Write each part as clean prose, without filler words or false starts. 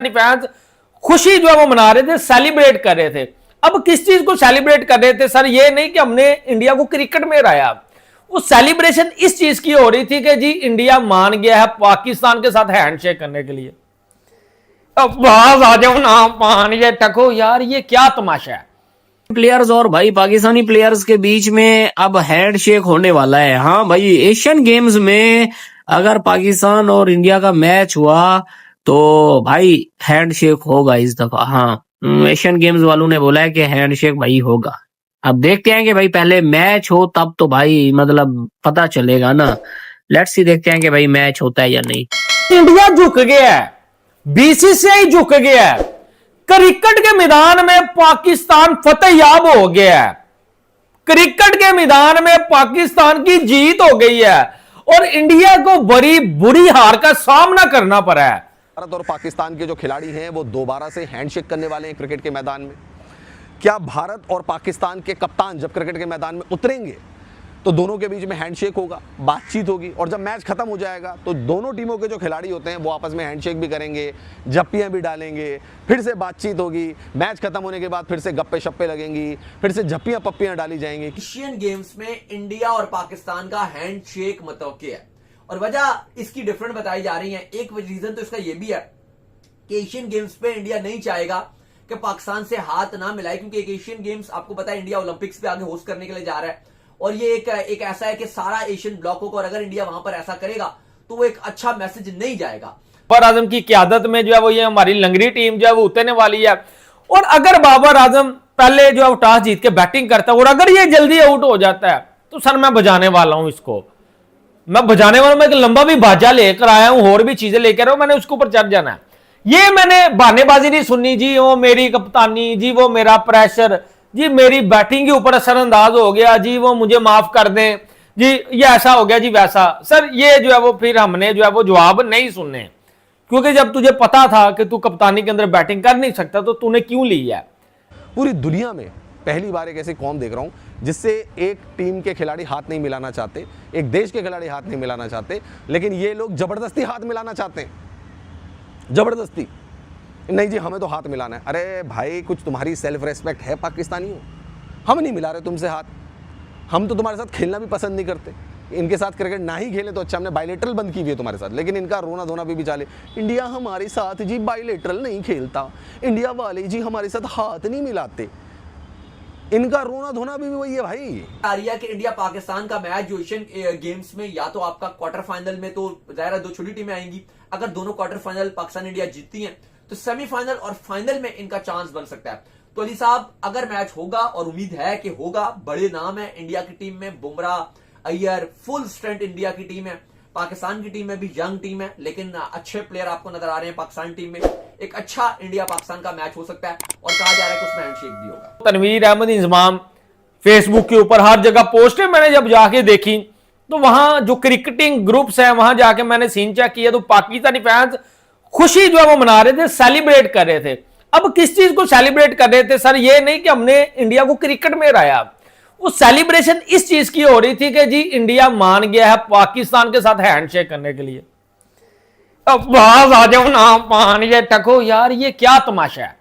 Fans खुशी जो है वो मना रहे थे, सेलिब्रेट कर रहे थे। अब किस चीज को सेलिब्रेट कर रहे थे सर? ये नहीं कि हमने इंडिया को क्रिकेट में हराया, वो सेलिब्रेशन इस चीज की हो रही थी कि जी इंडिया मान गया है पाकिस्तान के साथ हैंडशेक करने के लिए। अब बाज आ जाओ ना, पान ये टको यार, ये क्या तमाशा है? प्लेयर्स और भाई पाकिस्तानी प्लेयर्स के बीच में अब हैंडशेक होने वाला है। हाँ भाई, एशियन गेम्स में अगर पाकिस्तान और इंडिया का मैच हुआ तो भाई हैंडशेक होगा इस दफा। हाँ, एशियन गेम्स वालों ने बोला है कि हैंडशेक भाई होगा। अब देखते हैं कि भाई पहले मैच हो तब तो भाई मतलब पता चलेगा ना। लेट्स सी, देखते हैं कि भाई मैच होता है या नहीं। इंडिया झुक गया है, बीसीसीआई झुक गया है, क्रिकेट के मैदान में पाकिस्तान फतेहयाब हो गया है, क्रिकेट के मैदान में पाकिस्तान की जीत हो गई है और इंडिया को बड़ी बुरी हार का सामना करना पड़ा है। भारत और पाकिस्तान के जो खिलाड़ी हैं वो दोबारा से हैंडशेक करने वाले हैं क्रिकेट के मैदान में। क्या भारत और पाकिस्तान के कप्तान जब क्रिकेट के मैदान में उतरेंगे तो दोनों के बीच में हैंडशेक होगा, बातचीत होगी, और जब मैच खत्म हो जाएगा तो दोनों टीमों के जो खिलाड़ी होते हैं वो आपस में हैंडशेक भी करेंगे, जप्पियां भी डालेंगे, फिर से बातचीत होगी, मैच खत्म होने के बाद फिर से गप्पे शप्पे लगेंगी, फिर से जप्पियां पप्पियां डाली जाएंगी। एशियन गेम्स में इंडिया और पाकिस्तान का हैंडशेक मुतवक्की है और वजह इसकी डिफरेंट बताई जा रही है। एक रीजन तो इसका यह भी है कि एशियन गेम्स पे इंडिया नहीं चाहेगा कि पाकिस्तान से हाथ ना मिलाए, क्योंकि एक एशियन गेम्स आपको पता है इंडिया ओलंपिक्स पे आगे होस्ट करने के लिए जा रहा है और ये एक ऐसा है कि सारा एशियन ब्लॉक को, और अगर इंडिया वहां पर ऐसा करेगा तो वो एक अच्छा मैसेज नहीं जाएगा। बाबर आजम की क्यादत में जो है वो ये हमारी लंगरी टीम जो है वो उतरने वाली है, और अगर बाबर आजम पहले जो है टॉस जीत के बैटिंग करता है और अगर ये जल्दी आउट हो जाता है तो सर मैं बजाने वाला हूं इसको, मैं बजाने वाला हूं, मैं एक लंबा भी बाजा लेकर आया हूं, और भी चीजें लेकर आया हूं, मैंने उसके ऊपर चढ़ जाना है। ये मैंने बहानेबाजी नहीं सुननी जी, वो मेरी कप्तानी जी, वो मेरा प्रेशर जी, मेरी बैटिंग के ऊपर असरअंदाज हो गया जी, वो मुझे माफ कर दें जी, ये ऐसा हो गया जी वैसा। सर ये जो है वो फिर हमने जो है वो जवाब नहीं सुनने, क्योंकि जब तुझे पता था कि तू कप्तानी के अंदर बैटिंग कर नहीं सकता तो तूने क्यों ली है? पूरी दुनिया में पहली बार एक ऐसी कौम देख रहा हूं जिससे एक टीम के खिलाड़ी हाथ नहीं मिलाना चाहते, एक देश के खिलाड़ी हाथ नहीं मिलाना चाहते, लेकिन ये लोग जबरदस्ती हाथ मिलाना चाहते हैं। जबरदस्ती नहीं जी, हमें तो हाथ मिलाना है। अरे भाई, कुछ तुम्हारी सेल्फ रेस्पेक्ट है पाकिस्तानियों? हम नहीं मिला रहे तुमसे हाथ, हम तो तुम्हारे साथ खेलना भी पसंद नहीं करते। इनके साथ क्रिकेट ना ही खेले तो अच्छा, हमने बायलेटरल बंद की हुई है तुम्हारे साथ, लेकिन इनका रोना धोना भी चाले। इंडिया हमारे साथ जी बायलेटरल नहीं खेलता, इंडिया वाले जी हमारे साथ हाथ नहीं मिलाते, इनका रोना धोना भी वही है भाई। आ रही है कि इंडिया पाकिस्तान का मैच जो एशियन गेम्स में या तो आपका क्वार्टर फाइनल में, तो जाहिर है दो छोटी टीमें आएंगी, अगर दोनों क्वार्टर फाइनल पाकिस्तान इंडिया जीतती हैं तो सेमीफाइनल और फाइनल में इनका चांस बन सकता है। तो अली साहब, अगर मैच होगा और उम्मीद है कि होगा, बड़े नाम है इंडिया की टीम में, Bumrah, Iyer, full strength India की टीम है। पाकिस्तान की टीम में भी यंग टीम है लेकिन अच्छे प्लेयर आपको नजर आ रहे हैं पाकिस्तान टीम में। एक अच्छा इंडिया पाकिस्तान का मैच हो सकता है और कहा जा रहा है कि उसमें हैंडशेक भी होगा। तनवीर अहमद इंजमाम फेसबुक के ऊपर हर जगह पोस्टें मैंने जब जाके देखी तो वहां जो क्रिकेटिंग ग्रुप्स हैं वहां जाके मैंने सीन चेक किया तो पाकिस्तानी फैंस खुशी जो है वो मना रहे थे, सेलिब्रेट कर रहे थे। अब किस चीज को सेलिब्रेट कर रहे थे सर? ये नहीं कि हमने इंडिया को क्रिकेट में हराया, वो सेलिब्रेशन इस चीज की हो रही थी कि जी इंडिया मान गया है पाकिस्तान के साथ हैंडशेक करने के लिए। अब बाज आ जाओ ना, पान ये टको यार, ये क्या तमाशा है?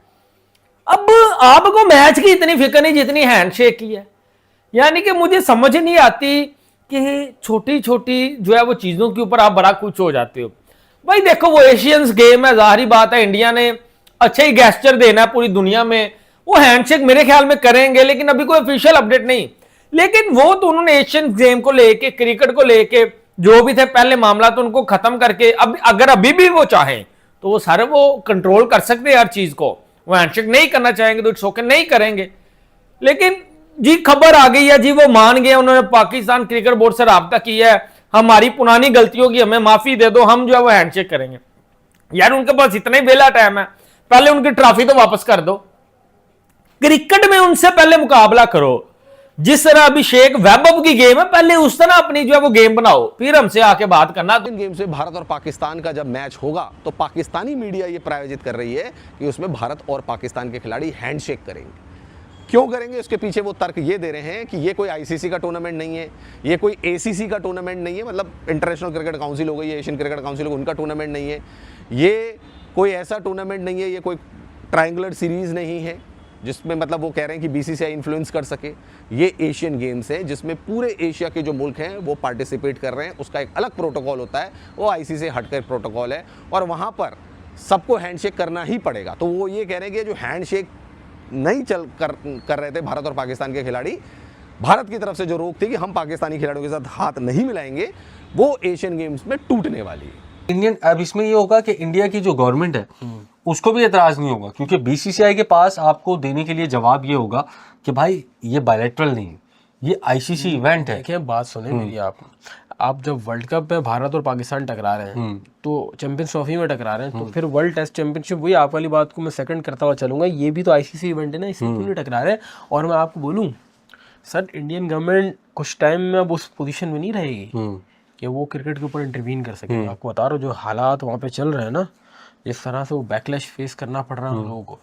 अब आपको मैच की इतनी फिक्र नहीं जितनी हैंडशेक की है। यानी कि मुझे समझ नहीं आती कि छोटी छोटी जो है वो चीजों के ऊपर आप बड़ा कुछ हो जाते हो। भाई देखो, वो एशियंस गेम है, जाहिर बात है इंडिया ने अच्छे ही गेस्चर देना है पूरी दुनिया में, वो हैंडशेक मेरे ख्याल में करेंगे, लेकिन अभी कोई ऑफिशियल अपडेट नहीं। लेकिन वो तो उन्होंने एशियन गेम को लेके, क्रिकेट को लेके जो भी थे पहले मामला तो उनको खत्म करके, अब अगर अभी भी वो चाहें तो वो सारे वो कंट्रोल कर सकते हैं हर चीज को। वो हैंडशेक नहीं करना चाहेंगे तो इट्स ओके, नहीं करेंगे। लेकिन जी खबर आ गई है जी, वो मान गए, उन्होंने पाकिस्तान क्रिकेट बोर्ड से राब्ता किया है, हमारी पुरानी गलतियों की हमें माफी दे दो, हम जो है वो हैंडशेक करेंगे। यार उनके पास इतना ही बेला टाइम है, पहले उनकी ट्रॉफी तो वापस कर दो। क्रिकेट में उनसे पहले मुकाबला करो, जिस तरह अभिषेक वैभव की गेम है, पहले उस तरह अपनी जो है वो गेम बनाओ, फिर हमसे आके बात करना। इन गेम से भारत और पाकिस्तान का जब मैच होगा तो पाकिस्तानी मीडिया ये प्रायोजित कर रही है कि उसमें भारत और पाकिस्तान के खिलाड़ी हैंडशेक करेंगे। क्यों करेंगे? उसके पीछे वो तर्क ये दे रहे हैं कि ये कोई आईसीसी का टूर्नामेंट नहीं है, ये कोई एसीसी का टूर्नामेंट नहीं है, मतलब इंटरनेशनल क्रिकेट काउंसिल हो गई, एशियन क्रिकेट काउंसिल हो गई, उनका टूर्नामेंट नहीं है, ये कोई ऐसा टूर्नामेंट नहीं है, ये कोई ट्रायंगुलर सीरीज़ नहीं है जिसमें मतलब वो कह रहे हैं कि बीसीसीआई इन्फ्लुएंस कर सके। ये एशियन गेम्स है जिसमें पूरे एशिया के जो मुल्क हैं वो पार्टिसिपेट कर रहे हैं। उसका एक अलग प्रोटोकॉल होता है, वो आईसीसी से हटकर प्रोटोकॉल है, और वहाँ पर सबको हैंडशेक करना ही पड़ेगा। तो वो ये कह रहे हैं कि जो हैंडशेक नहीं कर रहे थे भारत और पाकिस्तान के खिलाड़ी, भारत की तरफ से जो रोक थी कि हम पाकिस्तानी खिलाड़ियों के साथ हाथ नहीं मिलाएंगे, वो एशियन गेम्स में टूटने वाली है। इंडियन, अब इसमें ये होगा कि इंडिया की जो गवर्नमेंट है उसको भी एतराज नहीं होगा, क्योंकि बीसीसीआई के पास आपको देने के लिए जवाब ये होगा कि भाई ये बायलैटरल नहीं है, ये आईसीसी इवेंट है। देखिए बात सुने मेरी, आप जब वर्ल्ड कप में भारत और पाकिस्तान टकरा रहे हैं तो चैंपियंस ट्रॉफी में टकरा रहे हैं, तो फिर वर्ल्ड टेस्ट चैंपियनशिप, वही आप वाली बात को मैं सेकंड करता हुआ चलूंगा, ये भी तो आईसीसी इवेंट है ना, इसमें क्यों नहीं टकरा रहे। और मैं आपको बोलूँ सर, इंडियन गवर्नमेंट कुछ टाइम में अब उस पोजीशन में नहीं रहेगी कि वो क्रिकेट के ऊपर इंटरवीन कर सके। आपको बता रहा हूँ जो हालात वहाँ पे चल रहे हैं ना, जिस तरह से वो बैकलैश फेस करना पड़ रहा है उन लोगों को,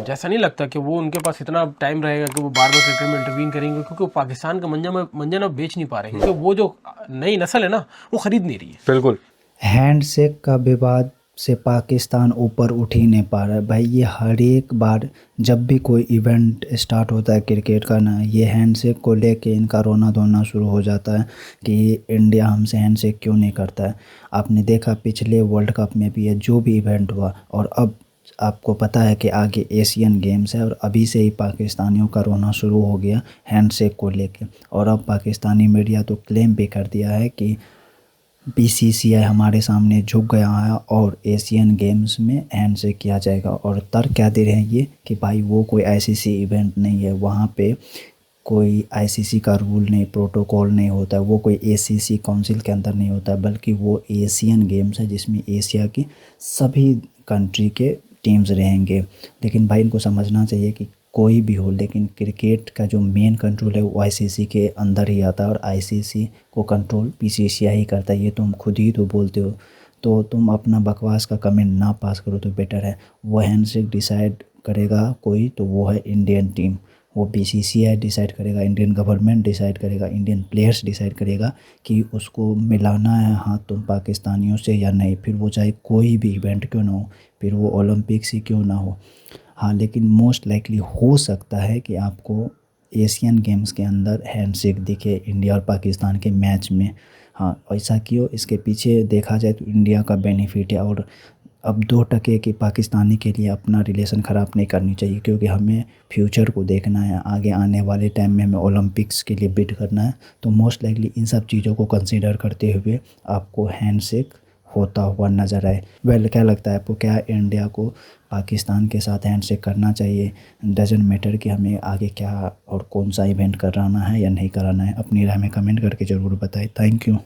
जैसा नहीं लगता कि वो उनके पास इतना टाइम रहेगा कि वो बार बार क्रिकेट में इंटरवीन करेंगे, क्योंकि वो पाकिस्तान का मंजन अब बेच नहीं पा रहे, क्योंकि वो जो नई नस्ल है ना वो खरीद नहीं रही है। बिल्कुल। हैंडशेक का विवाद से पाकिस्तान ऊपर उठ ही नहीं पा रहा है भाई। ये हर एक बार जब भी कोई इवेंट स्टार्ट होता है क्रिकेट का ना, ये हैंडशेक को लेके इनका रोना धोना शुरू हो जाता है कि इंडिया हमसे हैंडशेक क्यों नहीं करता है। आपने देखा पिछले वर्ल्ड कप में भी ये जो भी इवेंट हुआ, और अब आपको पता है कि आगे एशियन गेम्स है, और अभी से ही पाकिस्तानियों का रोना शुरू हो गया हैंडशेक को लेके। और अब पाकिस्तानी मीडिया तो क्लेम भी कर दिया है कि बीसीसीआई हमारे सामने झुक गया है और एशियन गेम्स में हैंडशेक किया जाएगा। और तर्क क्या दे रहे हैं ये कि भाई वो कोई आईसीसी इवेंट नहीं है, वहाँ पे कोई आईसीसी का रूल नहीं, प्रोटोकॉल नहीं होता है, वो कोई एसीसी काउंसिल के अंदर नहीं होता है, बल्कि वो एशियन गेम्स है जिसमें एशिया की सभी कंट्री के टीम्स रहेंगे। लेकिन भाई इनको समझना चाहिए कि कोई भी हो, लेकिन क्रिकेट का जो मेन कंट्रोल है वो आईसीसी के अंदर ही आता है, और आईसीसी को कंट्रोल बीसीसीआई ही करता है। ये तुम खुद ही तो बोलते हो, तो तुम अपना बकवास का कमेंट ना पास करो तो बेटर है। वो हैंडशेक डिसाइड करेगा कोई, तो वो है इंडियन टीम, वो बीसीसीआई डिसाइड करेगा, इंडियन गवर्नमेंट डिसाइड करेगा, इंडियन प्लेयर्स डिसाइड करेगा कि उसको मिलाना है हाथ तुम पाकिस्तानियों से या नहीं। फिर वो चाहे कोई भी इवेंट क्यों ना हो, फिर वो ओलंपिक्स ही क्यों ना हो। हाँ, लेकिन मोस्ट लाइकली हो सकता है कि आपको एशियन गेम्स के अंदर हैंडशेक दिखे इंडिया और पाकिस्तान के मैच में। हाँ, ऐसा क्यों, इसके पीछे देखा जाए तो इंडिया का बेनिफिट है। और अब 2% की पाकिस्तानी के लिए अपना रिलेशन ख़राब नहीं करनी चाहिए, क्योंकि हमें फ्यूचर को देखना है, आगे आने वाले टाइम में हमें ओलंपिक्स के लिए बिड करना है। तो मोस्ट लाइकली इन सब चीज़ों को कंसीडर करते हुए आपको हैंडशेक होता हुआ नज़र आए। क्या लगता है आपको, क्या इंडिया को पाकिस्तान के साथ हैंडशेक करना चाहिए? डजंट मैटर कि हमें आगे क्या और कौन सा इवेंट कराना है या नहीं कराना है। अपनी राय में कमेंट करके ज़रूर बताएं। Thank you.